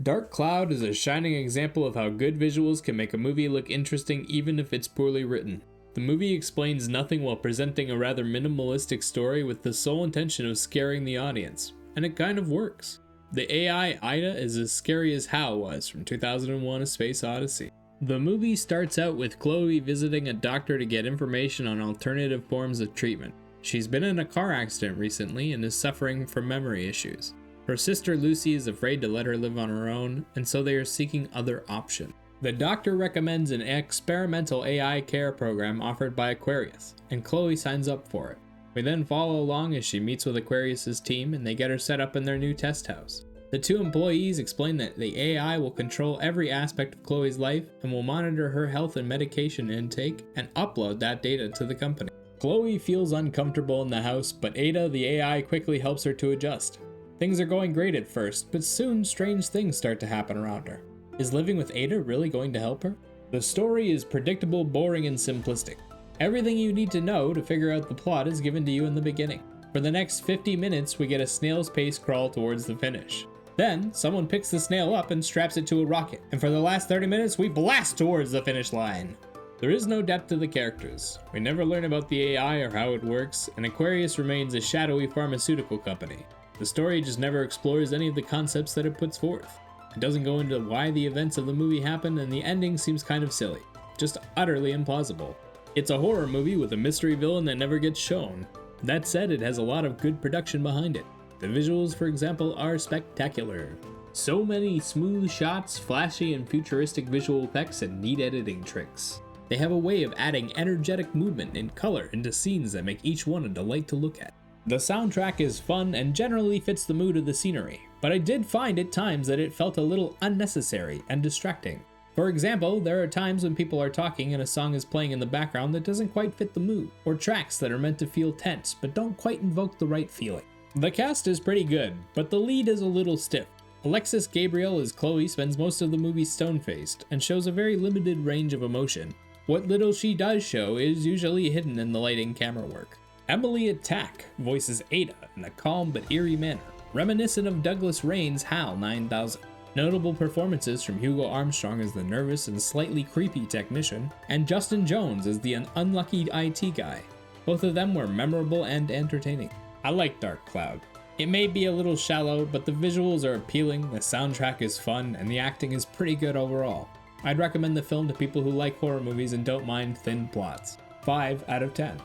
Dark Cloud is a shining example of how good visuals can make a movie look interesting even if it's poorly written. The movie explains nothing while presenting a rather minimalistic story with the sole intention of scaring the audience, and it kind of works. The AI Ida is as scary as Hal was from 2001: A Space Odyssey. The movie starts out with Chloe visiting a doctor to get information on alternative forms of treatment. She's been in a car accident recently and is suffering from memory issues. Her sister Lucy is afraid to let her live on her own, and so they are seeking other options. The doctor recommends an experimental AI care program offered by Aquarius, and Chloe signs up for it. We then follow along as she meets with Aquarius's team and they get her set up in their new test house. The two employees explain that the AI will control every aspect of Chloe's life and will monitor her health and medication intake and upload that data to the company. Chloe feels uncomfortable in the house, but Ada, the AI, quickly helps her to adjust. Things are going great at first, but soon strange things start to happen around her. Is living with Ada really going to help her? The story is predictable, boring, and simplistic. Everything you need to know to figure out the plot is given to you in the beginning. For the next 50 minutes, we get a snail's pace crawl towards the finish. Then, someone picks the snail up and straps it to a rocket, and for the last 30 minutes, we blast towards the finish line. There is no depth to the characters. We never learn about the AI or how it works, and Aquarius remains a shadowy pharmaceutical company. The story just never explores any of the concepts that it puts forth. It doesn't go into why the events of the movie happen, and the ending seems kind of silly. Just utterly implausible. It's a horror movie with a mystery villain that never gets shown. That said, it has a lot of good production behind it. The visuals, for example, are spectacular. So many smooth shots, flashy and futuristic visual effects, and neat editing tricks. They have a way of adding energetic movement and color into scenes that make each one a delight to look at. The soundtrack is fun and generally fits the mood of the scenery, but I did find at times that it felt a little unnecessary and distracting. For example, there are times when people are talking and a song is playing in the background that doesn't quite fit the mood, or tracks that are meant to feel tense but don't quite invoke the right feeling. The cast is pretty good, but the lead is a little stiff. Alexis Gabriel as Chloe spends most of the movie stone-faced and shows a very limited range of emotion. What little she does show is usually hidden in the lighting camera work. Emily Attack voices Ada in a calm but eerie manner, reminiscent of Douglas Rain's HAL 9000. Notable performances from Hugo Armstrong as the nervous and slightly creepy technician, and Justin Jones as the unlucky IT guy. Both of them were memorable and entertaining. I like Dark Cloud. It may be a little shallow, but the visuals are appealing, the soundtrack is fun, and the acting is pretty good overall. I'd recommend the film to people who like horror movies and don't mind thin plots. 5 out of 10.